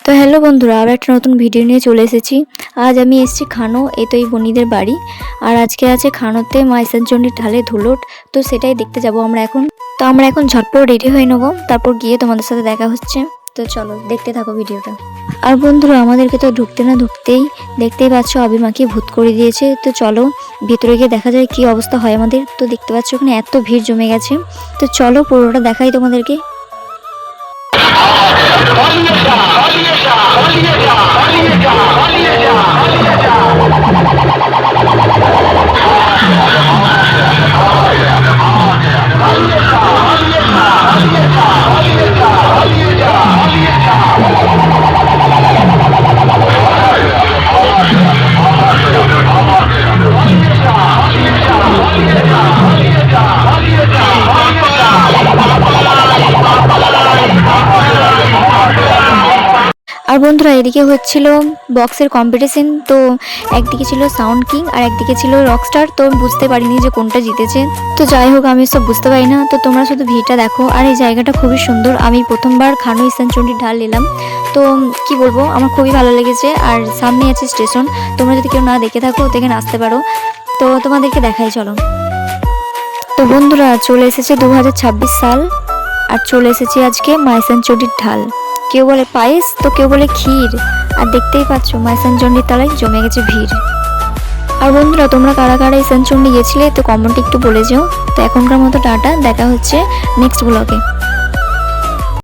তো হ্যালো বন্ধুরা, আবার একটা নতুন ভিডিও নিয়ে চলে এসেছি। আজ আমি এসেছি খানো, এই তো এই বনিদের বাড়ি। আর আজকে আছে খানোতে মা ইসানচণ্ডীর ঢালে ধুলোট। তো সেটাই দেখতে যাব আমরা এখন। তো আমরা এখন ঝটপট রেডি হয়ে নেবো, তারপর গিয়ে তোমাদের সাথে দেখা হচ্ছে। তো চলো দেখতে থাকো ভিডিওটা। আর বন্ধুরা, আমাদেরকে তো ঢুকতে না ঢুকতেই দেখতেই পাচ্ছ অবিমাকে ভূত করে দিয়েছে। তো চলো ভিতরে গিয়ে দেখা যায় কি অবস্থা হয় আমাদের। তো দেখতে পাচ্ছ ওখানে এত ভিড় জমে গেছে। তো চলো পুরোটা দেখাই তোমাদেরকে। আর বন্ধুরা, এদিকে হচ্ছিল বক্সের কম্পিটিশন। তো একদিকে ছিল সাউন্ড কিং আর একদিকে ছিল রকস্টার। তো বুঝতে পারিনি যে কোনটা জিতেছে। তো যাই হোক, আমি সব বুঝতে পারি না। তো তোমরা শুধু ভিড়টা দেখো। আর এই জায়গাটা খুবই সুন্দর। আমি প্রথমবার খানো ইসানচণ্ডীর ঢাল এলাম। তো কি বলবো, আমার খুবই ভালো লেগেছে। আর সামনে আছে স্টেশন। তোমরা যদি কেউ না দেখে থাকো দেখে আসতে পারো। তো তোমাদেরকে দেখাই চলো। তো বন্ধুরা, চলে এসেছে 2026 সাল। আর চলে এসেছি আজকে মা ইসানচণ্ডীর ঢাল। কেউ বলে পায়েস, তো কেউ বলে ক্ষীর। আর দেখতেই পাচ্ছ মা ইসানচণ্ডীর তলায় জমে গেছে ভিড়। আর বন্ধুরা, তোমরা কারা কারা ইসানচণ্ডী গেছিলে তো কমেন্টে একটু বলে যাও। তো এখনকার মতো টাটা, দেখা হচ্ছে নেক্সট ব্লগে।